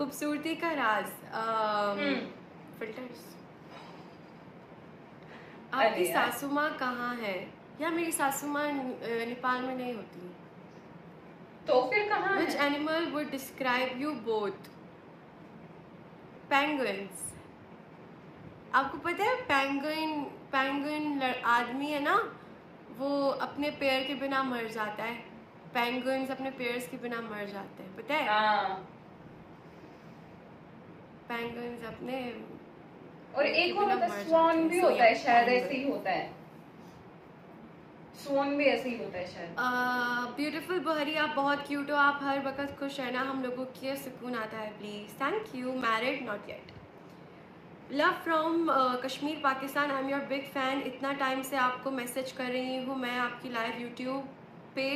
खूबसूरती का राज फिल्टर्स। आपकी सासू माँ कहाँ है? या मेरी सासू माँ नेपाल में नहीं होती। तो फिर कहाँ है? Which animal would describe you both? Penguins. आपको पता है पेंगुइन आदमी है ना, वो अपने पैर के बिना मर जाता है। पेंगुइन्स अपने पेयर्स के बिना मर जाते हैं, पता है? पेंगुइन्स अपने और एक वो होता है स्वान भी होता है शायद, ऐसे ही होता है। स्वान भी ऐसे ही होता है शायद। ब्यूटीफुल बहरी, आप बहुत क्यूट हो, आप हर वक्त खुश रहना, हम लोगों की सुकून आता है please. Thank you. Married not yet. Love from Kashmir Pakistan. I am your big fan. इतना टाइम से आपको मैसेज कर रही हूँ मैं, आपकी लाइव यूट्यूब पे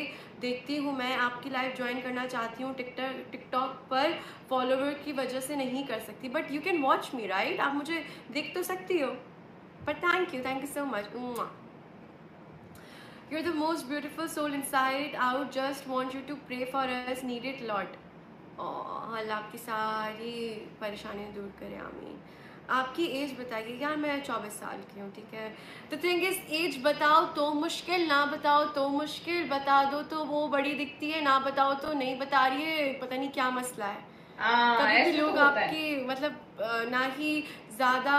देखती हूँ, मैं आपकी लाइव ज्वाइन करना चाहती हूँ। टिकटॉक पर फॉलोवर की वजह से नहीं कर सकती, but you can watch me right. आप मुझे देख तो सकती हो। But thank you so much. You're the most beautiful soul inside out. Just want you to pray for us. Need it lot. अल्लाह आपकी सारी परेशानियाँ दूर करे, आमीन। आपकी एज बताइए। यार मैं 24 साल की हूँ, ठीक है। तो थिंग इज, एज बताओ तो मुश्किल, ना बताओ तो मुश्किल, बता दो तो वो बड़ी दिखती है, ना बताओ तो नहीं बता रही है। पता नहीं क्या मसला है। कभी भी लोग आपकी मतलब ना ही ज़्यादा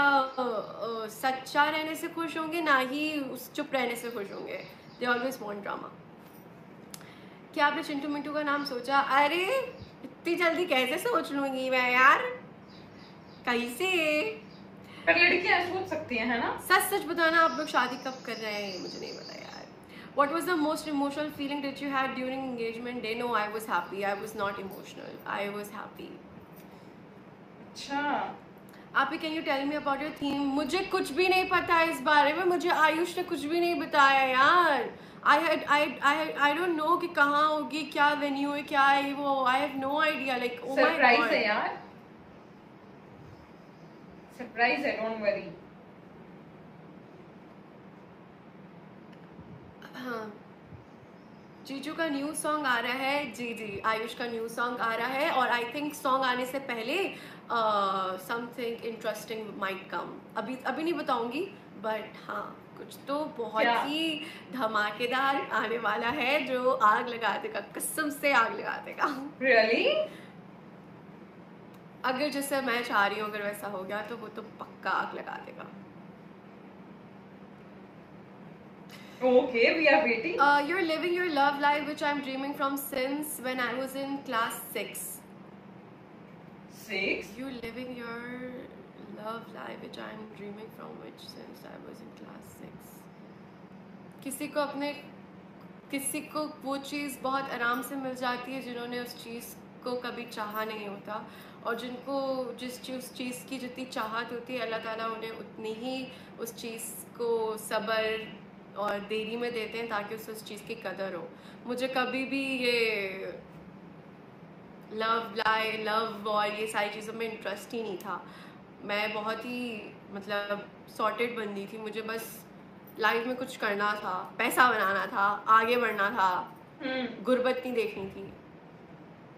सच्चा रहने से खुश होंगे, ना ही चुप रहने से खुश होंगे। They always want drama. क्या आपने चिंटू मिंटू का नाम सोचा? अरे इतनी जल्दी कैसे सोच लूंगी मैं यार, कैसे? पर लड़कियां सोच सकती हैं, है ना? सच सच बताना, आप लोग शादी कब कर रहे हैं? मुझे नहीं पता यार। What was the most emotional feeling that you had during engagement day? No, I was happy. I was not emotional. I was happy. अच्छा। आप ही can you tell me about your theme? मुझे कुछ भी नहीं पता है इस बारे में, मुझे आयुष ने कुछ भी नहीं बताया यार। I don't know कि कहाँ होगी, क्या वेन्यू है, क्या है वो। I have no idea. Like oh my god. Surprise है यार, सरप्राइज है, डोंट वरी। हाँ, जीजू का न्यू सॉन्ग आ रहा है। जी जी, आयुष का न्यू सॉन्ग आ रहा है, और आई थिंक सॉन्ग आने से पहले समथिंग इंटरेस्टिंग माइट कम। अभी नहीं बताऊंगी, बट हाँ कुछ तो बहुत ही धमाकेदार आने वाला है, जो आग लगा देगा, कसम से आग लगा देगा। रियली? अगर जैसे मैं चाह रही हूँ अगर वैसा हो गया तो वो तो पक्का आग लगा देगा। Okay, we are waiting. You're living your love life which I'm dreaming from since when I was in class 6. 6? You're living your love life which I'm dreaming from which since I was in class 6. किसी को वो चीज़ बहुत आराम से मिल जाती है जिन्होंने उस चीज़ को कभी चाहा नहीं होता, और जिनको उस चीज़ की जितनी चाहत होती है, अल्लाह ताला उन्हें उतनी ही उस चीज़ को सब्र और देरी में देते हैं ताकि उस चीज़ की कदर हो। मुझे कभी भी ये लव और ये सारी चीज़ों में इंटरेस्ट ही नहीं था। मैं बहुत ही मतलब सॉर्टेड बंदी थी। मुझे बस लाइफ में कुछ करना था, पैसा बनाना था, आगे बढ़ना था, गुर्बत नहीं देखनी थी,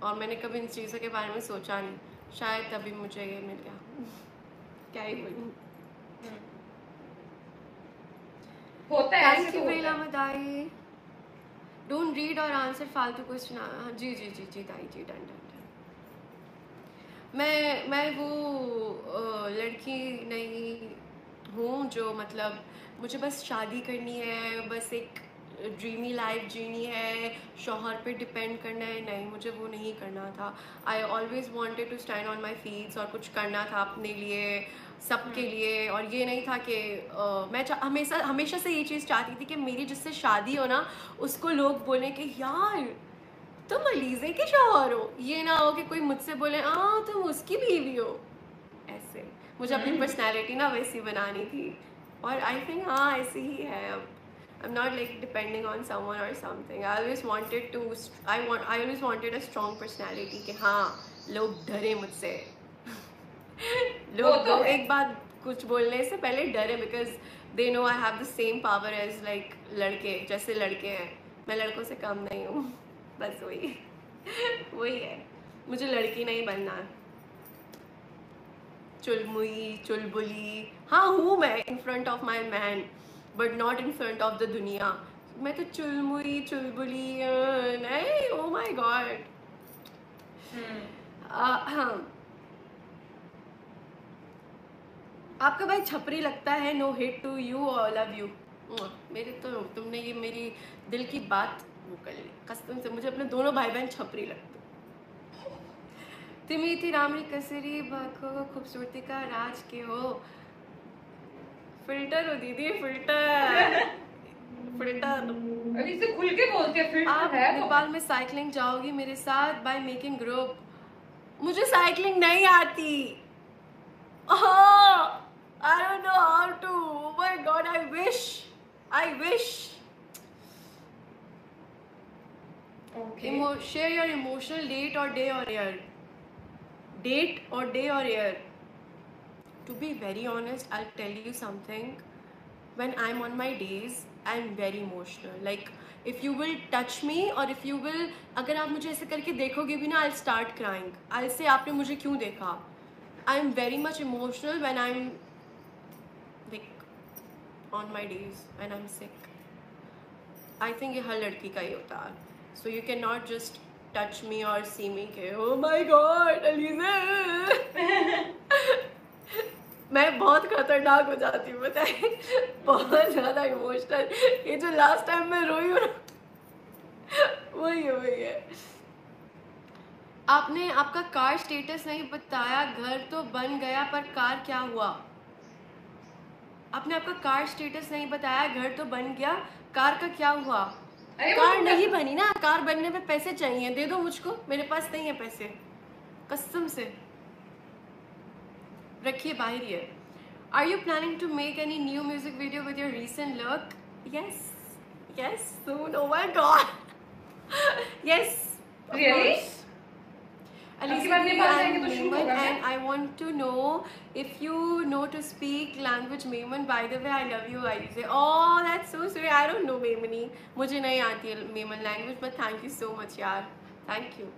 और मैंने कभी इन चीज़ों के बारे में सोचा नहीं। शायद तभी मुझे ये मिल गया। क्या ही बोलूं। होता है, thank you Dai. Don't read और आंसर फालतू क्वेश्चन। जी जी जी जी दाई जी, डन डन डन। मैं वो लड़की नहीं हूँ जो मतलब मुझे बस शादी करनी है, बस एक ड्रीमी लाइफ जीनी है, शौहर पे डिपेंड करना है। नहीं, मुझे वो नहीं करना था। I always wanted to stand on my feets, और कुछ करना था अपने लिए, सबके लिए। और ये नहीं था कि मैं हमेशा से ये चीज़ चाहती थी कि मेरी जिससे शादी हो ना, उसको लोग बोलें कि यार तुम अलीज़े के शौहर हो। ये ना हो कि कोई मुझसे बोले तुम उसकी बीवी हो। ऐसे मुझे अपनी पर्सनैलिटी ना वैसी बनानी थी, और आई थिंक हाँ ऐसी ही है अब। I'm not like depending on someone or something. I always wanted a strong personality कि हाँ लोग डरे मुझसे। लोग एक बात कुछ बोलने से पहले डरे, because they know I have the same power as like लड़के, जैसे लड़के हैं। मैं लड़कों से कम नहीं हूँ, बस वही है। मुझे लड़की नहीं बनना है। चुलमुई चुलबुली, हाँ हूँ मैं in front of my man, but not in front of the दुनिया। मैं तो चुलमुई चुलबुली नहीं, ओ माई गॉड। हाँ, आपका भाई छपरी लगता है, नो हिट टू यू और लव यू। मेरे तो तुमने ये मेरी दिल की बात वो कर ली, कसम से मुझे अपने दोनों भाई बहन छपरी लगते। तिमी थी रामरी कसरी बाखो खूबसूरती का राज के हो। फिल्टर हो दीदी, फिल्टर फिल्टर। अभी से खुल के बोलते हैं फिल्टर आप है नेपाल में साइकिलिंग जाओगी मेरे साथ बाय मेकिंग ग्रुप। मुझे साइकिलिंग नहीं आती। I don't know how to. Oh my god, I wish. Okay. Share your emotional date or day or year. Date or day or year. To be very honest, I'll tell you something. When I'm on my days, I'm very emotional. Like, if you will touch me or if you will, अगर आप मुझे ऐसे करके देखोगे भी ना, I'll start crying. I'll say आपने मुझे क्यों देखा? I'm very much emotional when I'm like on my days when I'm sick. I think ये हर लड़की का ही होता है. So you cannot just touch me or see me के oh my god अलीज़ा मैं बहुत खतरनाक हो जाती हूँ, पता है, बहुत ज़्यादा इमोशनल। ये जो लास्ट टाइम मैं रोई हूँ वही है। आपने आपका कार स्टेटस नहीं बताया, घर तो बन गया पर कार क्या हुआ? आपने आपका कार स्टेटस नहीं बताया, घर तो बन गया, कार का क्या हुआ? कार नहीं बनी ना, कार बनने में पैसे चाहिए, दे दो मुझको, मेरे पास नहीं है पैसे, कसम से रखिए बाहर ही है। Are you planning to make any new music video with your recent look? Yes, soon. Oh my god. Yes, of Really? course. Alicia, and I want to know if you know to speak language Memon. By the way, I love you, Alicia. Oh, that's so sweet. I don't know Memoni. मुझे नहीं आती है Memon language, but thank you so much, यार. Thank you.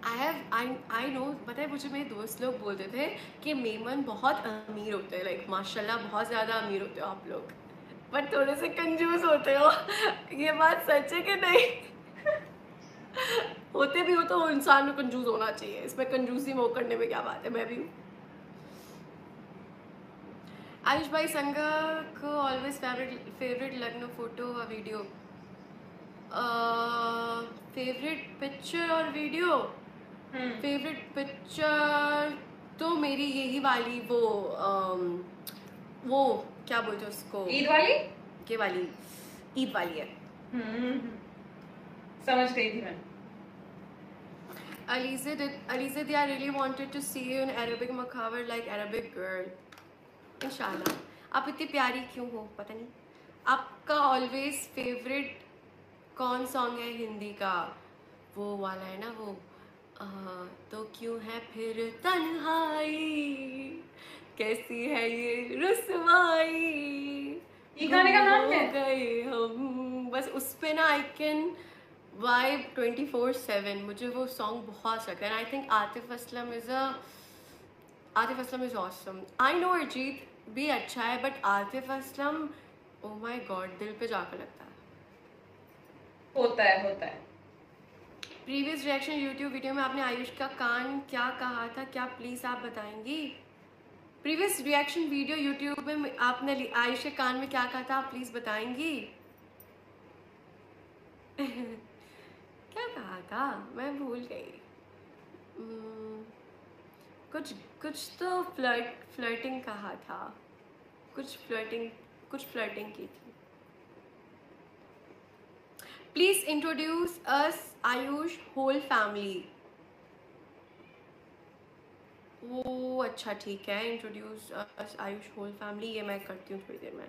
I know, पता है, मुझे मेरे दोस्त लोग बोलते थे कि मेमन बहुत अमीर होते हैं, लाइक माशाल्लाह बहुत ज़्यादा अमीर होते हो आप लोग, बट थोड़े से कंजूस होते हो। ये बात सच है कि नहीं? होते भी हो तो इंसान में कंजूस होना चाहिए, इसमें कंजूसी में करने में क्या बात है, मैं भी हूँ। आयुष भाई संगा को ऑलवेज फेवरेट लगना फोटो और वीडियो, फेवरेट पिक्चर और वीडियो। फेवरेट पिक्चर तो मेरी यही वाली वो क्या बोलते हैं उसको, ईद वाली है। समझ गई थी मैं। Aliza, I really wanted to see you in Arabic Macabre like Arabic girl. इंशाल्लाह। आप इतनी प्यारी क्यों हो पता नहीं। आपका ऑलवेज फेवरेट कौन सॉन्ग है हिंदी का? वो वाला है ना, वो तो क्यों है फिर तन्हाई, कैसी है ये रुसवाई, ये गाने का नाम क्या है? गए हम, बस उस पे ना आई कैन वाइब 24/7। मुझे वो सॉन्ग बहुत सकता है। I think Atif Aslam is awesome. I know Arijit भी अच्छा है, but Atif Aslam oh my God दिल पे जाकर लगता है। होता है। प्रीवियस रिएक्शन यूट्यूब वीडियो में आपने आयुष का कान क्या कहा था, क्या प्लीज़ आप बताएंगी? प्रीवियस रिएक्शन वीडियो यूट्यूब में आपने आयुष के कान में क्या कहा था, आप प्लीज़ बताएंगी? क्या कहा था, मैं भूल गई। कुछ तो फ्लर्टिंग कहा था, कुछ फ्लर्टिंग की थी। Please introduce us Ayush whole family. वो अच्छा ठीक है, introduce us Ayush whole family, ये मैं करती हूँ थोड़ी देर में।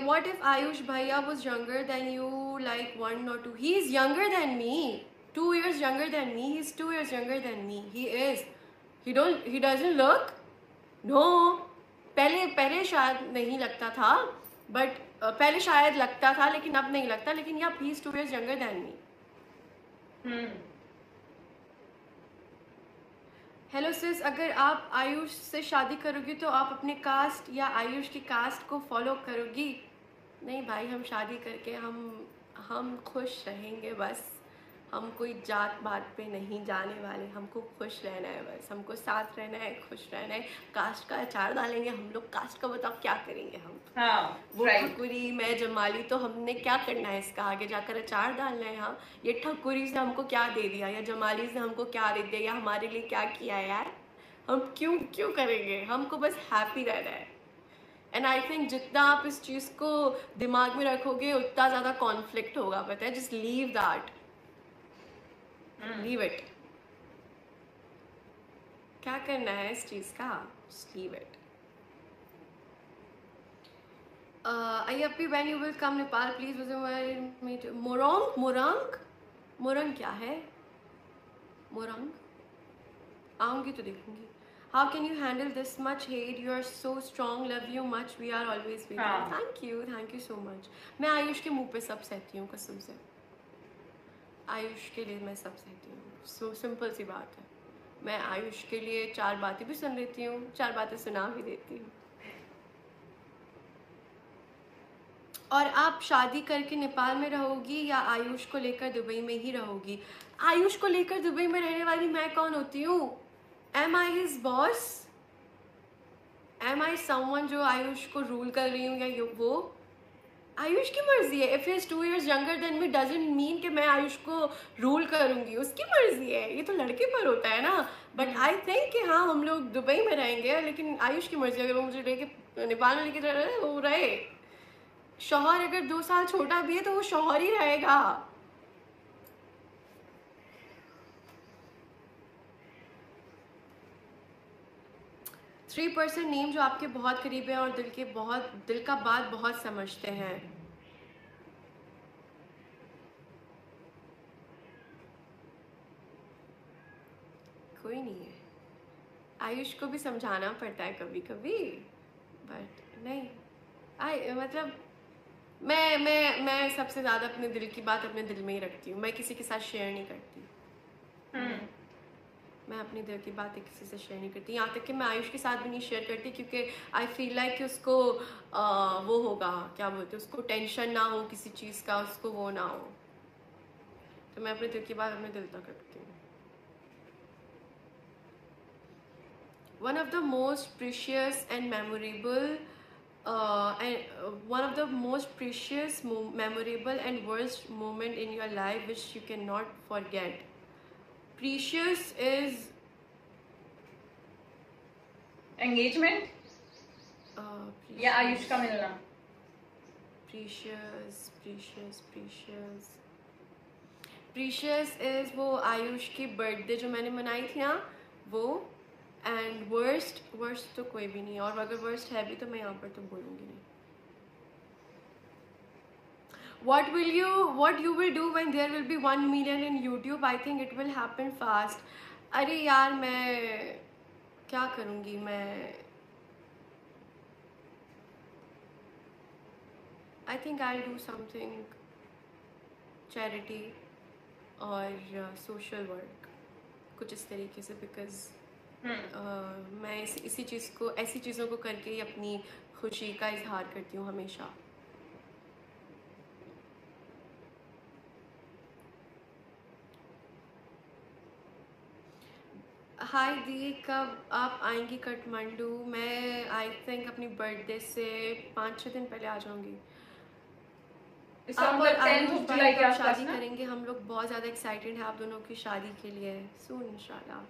What if Ayush Bhaiya was younger than you, like 1 or 2? He is younger than me, 2 years younger than me. He's 2 years younger than me. He is. He doesn't look. No. पहले शायद नहीं लगता था, but पहले शायद लगता था लेकिन अब नहीं लगता, लेकिन या he is 2 years younger than me. Hello sis, अगर आप आयुष से शादी करोगी तो आप अपने कास्ट या आयुष की कास्ट को फॉलो करोगी? नहीं भाई, हम शादी करके हम खुश रहेंगे बस। हम कोई जात बात पे नहीं जाने वाले, हमको खुश रहना है बस, हमको साथ रहना है, खुश रहना है। कास्ट का अचार डालेंगे हम लोग, कास्ट का बताओ क्या करेंगे हम? हाँ, वो right. ठकुरी मैं जमाली, तो हमने क्या करना है इसका? आगे जाकर अचार डालना है। हाँ, ये ठकुरी से हमको क्या दे दिया, या जमाली से हमको क्या दे दिया, या हमारे लिए क्या किया है यार? हम क्यों क्यों करेंगे? हमको बस हैप्पी रहना है। एंड आई थिंक जितना आप इस चीज़ को दिमाग में रखोगे उतना ज़्यादा कॉन्फ्लिक्ट होगा, पता है? Just leave that, leave it. क्या करना है इस चीज़ का? Just leave it. Ayyappi, when you will come Nepal please visit Morang. Morang Morang क्या है? मोरंग आऊँगी तो देखूंगी। How can you handle this much hate? You are so strong, love you much, we are always with you. Thank you so much. मैं आयुष के मुंह पे सब सहती हूँ कसम से। आयुष के लिए मैं सब सहती हूँ, सो सिंपल सी बात है। मैं आयुष के लिए 4 बातें भी सुन लेती हूँ, 4 बातें सुना भी देती हूँ। और आप शादी करके नेपाल में रहोगी या आयुष को लेकर दुबई में ही रहोगी? आयुष को लेकर दुबई में रहने वाली मैं कौन होती हूँ? एम आई हिज बॉस? एम आई समवन जो आयुष को रूल कर रही हूँ, या वो? आयुष की मर्जी है। If he is 2 years younger than me doesn't mean कि मैं आयुष को रूल करूंगी। उसकी मर्जी है, ये तो लड़के पर होता है ना। बट आई थिंक कि हाँ, हम लोग दुबई में रहेंगे, लेकिन आयुष की मर्जी। अगर वो मुझे लेके नेपाल में लेके जा रहा है, वो रहे। शौहर अगर 2 साल छोटा भी है तो वो शौहर ही रहेगा। 3% नेम जो आपके बहुत करीब है और दिल का बात बहुत समझते हैं। कोई नहीं है, आयुष को भी समझाना पड़ता है कभी कभी, बट नहीं। मतलब मैं सबसे ज़्यादा अपने दिल की बात अपने दिल में ही रखती हूँ। मैं किसी के साथ शेयर नहीं करती। मैं अपने दिल की बातें किसी से शेयर नहीं करती। यहाँ तक कि मैं आयुष के साथ भी नहीं शेयर करती, क्योंकि आई फील लाइक कि उसको वो होगा, क्या बोलते हैं, उसको टेंशन ना हो किसी चीज़ का, उसको वो ना हो। तो मैं अपने दिल की बात अपने दिल तक रखती हूँ। One of the most precious and memorable one of the most precious, memorable and worst moment in your life which you cannot forget. Precious is engagement या आयुष का मिलना। प्रीशियस इज वो आयुष की बर्थडे जो मैंने मनाई थी ना, वो। एंड वर्स्ट तो कोई भी नहीं, और अगर वर्स्ट है भी तो मैं यहाँ पर तो बोलूँगी नहीं। what you will do when there will be 1 million in YouTube? I think it will happen fast. अरे यार, मैं क्या करूँगी? I think I'll do something charity और social work, कुछ इस तरीके से, because मैं इसी चीज़ को, ऐसी चीज़ों को करके ही अपनी खुशी का इजहार करती हूँ हमेशा। हाय दी, कब आप आएंगी काठमांडू? मैं आई थिंक अपनी बर्थडे से 5-6 दिन पहले आ जाऊंगी। आप और आयुष भाई कब शादी करेंगे? हम लोग बहुत ज़्यादा एक्साइटेड हैं आप दोनों की शादी के लिए, सून इंशाल्लाह।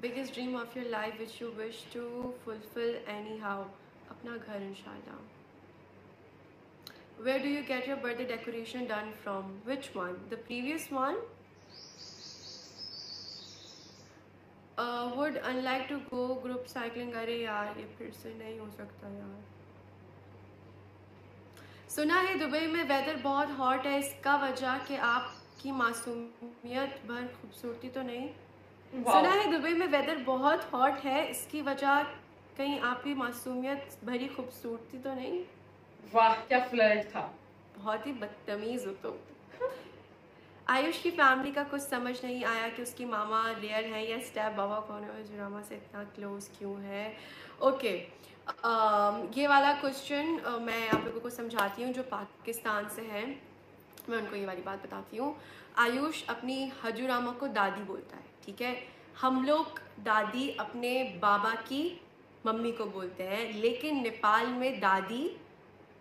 Biggest dream of your life which you wish to fulfil anyhow? अपना घर इंशाल्लाह। Where do you get your birthday decoration done from? Which one? The previous one? Would unlike to go group cycling. अरे यार, ये फिर से नहीं हो सकता यार। सुना है दुबई में वेदर बहुत हॉट है, इसका वजह कि आपकी मासूमियत भर खूबसूरती तो नहीं? सुना है दुबई में वेदर बहुत हॉट है, इसकी वजह कहीं आपकी मासूमियत भरी खूबसूरती तो नहीं? वाह, क्या फ्लर्ट था। बहुत ही बदतमीज हो तुम। आयुष की फैमिली का कुछ समझ नहीं आया कि उसकी मामा रियल है या स्टेप बाबा कौन है और जुरामा से इतना क्लोज क्यों है। ओके, ये वाला क्वेश्चन मैं आप लोगों को समझाती हूँ जो पाकिस्तान से हैं, मैं उनको ये वाली बात बताती हूँ। आयुष अपनी हजूरामा को दादी बोलता है, ठीक है। हम लोग दादी अपने बाबा की मम्मी को बोलते हैं, लेकिन नेपाल में दादी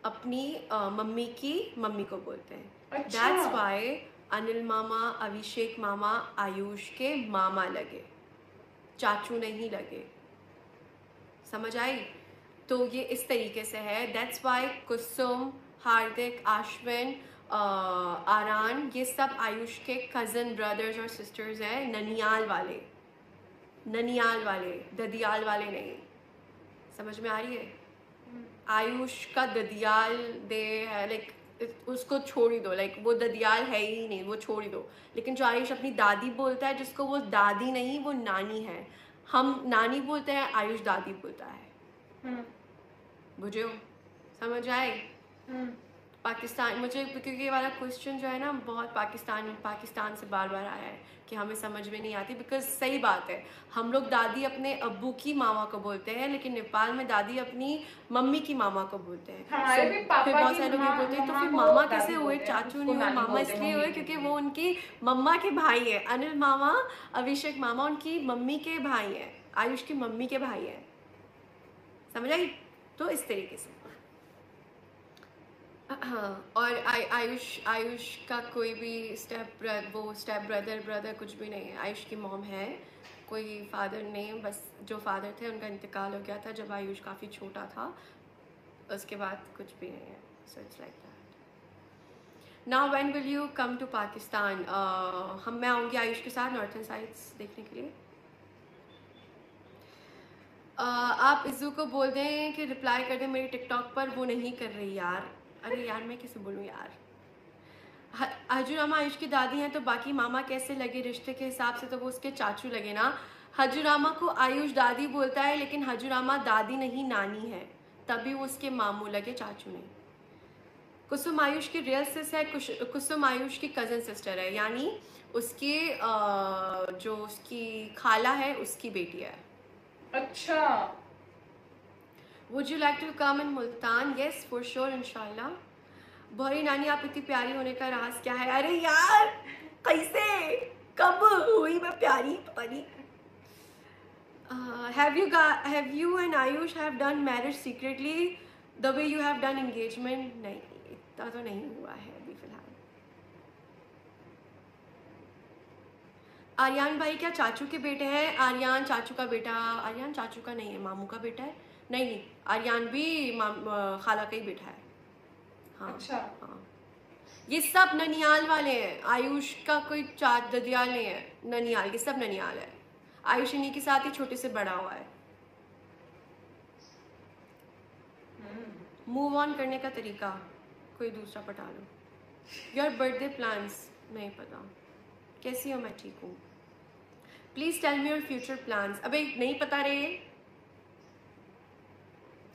अपनी मम्मी की मम्मी को बोलते हैं। अच्छा। दैट्स वाई अनिल मामा, अभिषेक मामा आयुष के मामा लगे, चाचू नहीं लगे। समझ आई? तो ये इस तरीके से है। दैट्स वाई कुसुम, हार्दिक, आश्विन, आरान, ये सब आयुष के कज़न ब्रदर्स और सिस्टर्स हैं, ननियाल वाले, ननियाल वाले, ददियाल वाले नहीं। समझ में आ रही है? आयुष का ददियाल दे है, लाइक उसको छोड़ ही दो, लाइक वो ददियाल है ही नहीं, वो छोड़ ही दो। लेकिन जो आयुष अपनी दादी बोलता है, जिसको वो दादी नहीं वो नानी है, हम नानी बोलते हैं, आयुष दादी बोलता है। बुझे हो? समझ आए? पाकिस्तान, मुझे क्योंकि ये वाला क्वेश्चन जो है ना बहुत पाकिस्तान से बार बार आया है कि हमें समझ में नहीं आती, बिकॉज सही बात है, हम लोग दादी अपने अब्बू की मामा को बोलते हैं, लेकिन नेपाल में दादी अपनी मम्मी की मामा को बोलते हैं। हमारे भी पापा फिर बहुत की सारे लोग ये बोलते हैं तो मम्मा फिर को मामा दादी कैसे हुए, बोलते हैं, चाचू उसको नहीं हुए, नानी मामा बोलते हैं, इसलिए मम्मी हुए नहीं क्योंकि बोलते। वो उनकी मम्मा के भाई है। अनिल मामा, अभिषेक मामा उनकी मम्मी के भाई हैं, आयुष की मम्मी के भाई हैं। समझ आई? तो इस तरीके से। हाँ, और आयुष का कोई भी स्टेप ब्रदर कुछ भी नहीं है। आयुष की मॉम है, कोई फादर नहीं, बस जो फादर थे उनका इंतकाल हो गया था जब आयुष काफ़ी छोटा था, उसके बाद कुछ भी नहीं है। So it's like that. Now when will you come to Pakistan? मैं आऊँगी आयुष के साथ नॉर्थन साइड्स देखने के लिए। आप इज्जू को बोल दें कि रिप्लाई कर दें मेरी टिकटॉक पर, वो नहीं कर रही यार। अरे यार मैं कैसे बोलूँ यार। हजूरामा आयुष की दादी हैं तो बाकी मामा कैसे लगे? रिश्ते के हिसाब से तो वो उसके चाचू लगे ना। हजूरामा को आयुष दादी बोलता है, लेकिन हजूरामा दादी नहीं नानी है, तभी वो उसके मामू लगे, चाचू नहीं। कुसुम आयुष की रियल सिस है, कुसुम आयुष की कज़न सिस्टर है, यानी उसकी जो उसकी खाला है उसकी बेटी है। अच्छा। Would you like to come in Multan? Yes for sure, इंशाल्लाह। भौरी नानी आप इतनी प्यारी होने का राज क्या है? अरे यार कैसे, कब हुई मैं प्यारी, पता नहीं। have you and Ayush have done marriage secretly the way you have done engagement? नहीं, इतना तो नहीं हुआ है अभी फिलहाल। आर्यन भाई क्या चाचू के बेटे हैं? आर्यन चाचू का बेटा, आर्यन चाचू का नहीं है, मामू का बेटा है। नहीं, आर्यन भी खाला का ही बेटा है। हाँ। अच्छा। हाँ, ये सब ननियाल वाले हैं। आयुष का कोई चार ददियाल नहीं है, ननियाल, ये सब ननियाल है। आयुष इन्हीं के साथ ही छोटे से बड़ा हुआ है। मूव ऑन करने का तरीका, कोई दूसरा पटा लो। Your birthday plans? नहीं पता। कैसी हो? मैं ठीक हूँ। Please tell me your future plans. अबे नहीं पता रे,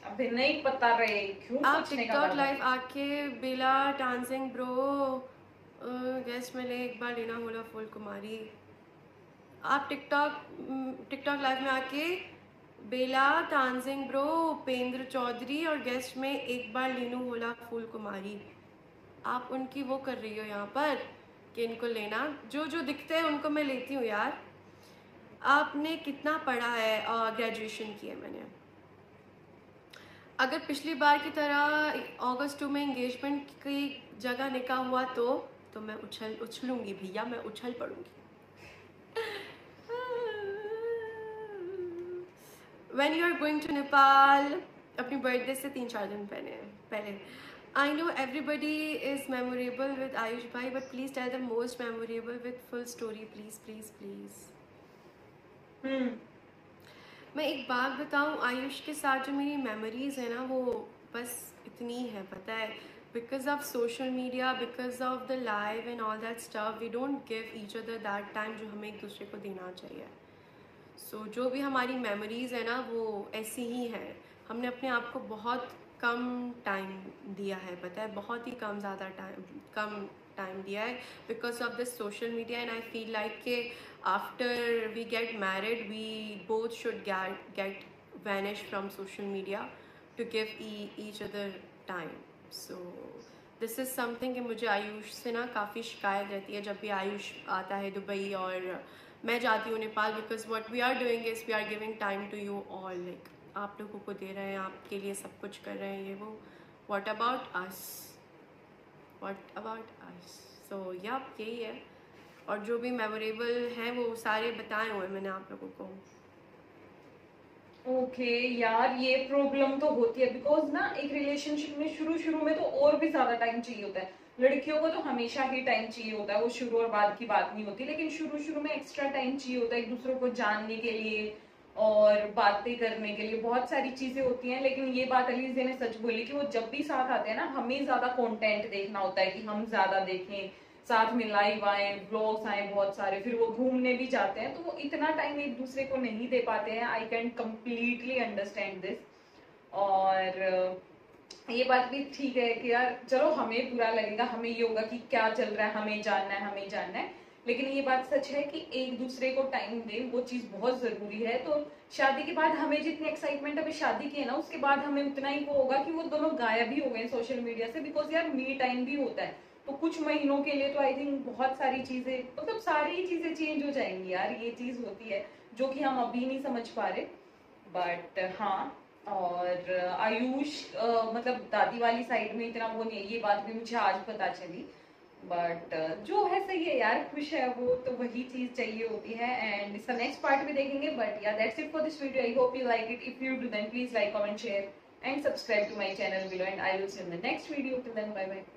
अबे नहीं पता रे, क्यों आप पूछने का टिकटॉक बार-बार? लाइव आके बेला डांसिंग ब्रो गेस्ट में ले, एक बार लेना होला फुल कुमारी। आप टिकटॉक लाइव में आके बेला डांसिंग ब्रो, उपेंद्र चौधरी और गेस्ट में एक बार लीनू होला फूल कुमारी। आप उनकी वो कर रही हो यहाँ पर कि इनको लेना, जो जो दिखते हैं उनको मैं लेती हूँ यार। आपने कितना पढ़ा है? ग्रेजुएशन की है मैंने। अगर पिछली बार की तरह अगस्त 2 में एंगेजमेंट की जगह निकाह हुआ तो मैं उछलूंगी भैया, मैं उछल पड़ूंगी। When you are going to Nepal? अपनी बर्थडे से 3-4 दिन पहले। I know everybody is memorable with Ayush bhai, but please tell the most memorable with full story, please, please, please. मैं एक बात बताऊं, आयुष के साथ जो मेरी मेमोरीज है ना वो बस इतनी है, पता है। Because of social media, because of the live and all that stuff, we don't give each other that time जो हमें एक दूसरे को देना चाहिए। सो जो भी हमारी मेमोरीज़ है ना वो ऐसी ही है। हमने अपने आप को बहुत कम टाइम दिया है, पता है, बहुत ही कम, ज़्यादा टाइम, कम टाइम दिया है because of this social media, and I feel like कि after we get married we both should get vanish from social media to give each other time. So this is something कि मुझे आयुष से ना काफ़ी शिकायत रहती है जब भी आयुष आता है दुबई और मैं जाती हूँ Nepal, because what we are doing is we are giving time to you all. Like आप लोगों को दे रहे हैं, आपके लिए सब कुछ कर रहे हैं, ये वो. What about us, what about us. So yeah यही है, और जो भी मेमोरेबल हैं वो सारे बताए हुए मैंने आप लोगों को. ओके यार, ये प्रॉब्लम तो होती है बिकॉज ना एक रिलेशनशिप में शुरू में तो और भी ज्यादा टाइम चाहिए होता है. लड़कियों को तो हमेशा ही टाइम चाहिए होता है, वो शुरू और बाद की बात नहीं होती, लेकिन शुरू में एक्स्ट्रा टाइम चाहिए होता है एक दूसरे को जानने के लिए और बातें करने के लिए. बहुत सारी चीजें होती हैं, लेकिन ये बात अलीज़े ने सच बोली कि वो जब भी साथ आते हैं ना, हमें ज्यादा कंटेंट देखना होता है कि हम ज्यादा देखें, साथ में लाइव आए, व्लॉग्स आए बहुत सारे, फिर वो घूमने भी जाते हैं, तो वो इतना टाइम एक दूसरे को नहीं दे पाते हैं. I can completely understand this. और ये बात भी ठीक है कि यार चलो हमें बुरा लगेगा, हमें ये होगा कि क्या चल रहा है, हमें जानना है, हमें जानना है, लेकिन ये बात सच है कि एक दूसरे को टाइम दे, वो चीज बहुत जरूरी है. तो शादी के बाद हमें जितनी एक्साइटमेंट अभी शादी की है ना, उसके बाद हमें उतना ही वो होगा कि वो दोनों गायब ही हो गए सोशल मीडिया से, बिकॉज यार मी टाइम भी होता है. तो कुछ महीनों के लिए तो आई थिंक बहुत सारी चीजें, मतलब सारी चीजें चेंज हो जाएंगी यार. ये चीज होती है जो कि हम अभी नहीं समझ पा रहे. बट हाँ, और आयुष मतलब दादी वाली साइड में इतना वो नहीं है, ये बात भी मुझे आज पता चली. बट जो है सही है यार, खुश है वो, तो वही चीज चाहिए होती है. एंड इसका नेक्स्ट पार्ट भी देखेंगे. But yeah that's it for this video. I hope you like it. If you do then please like, comment, share and subscribe to my channel below, and I will see you in the next video. Till then, bye bye.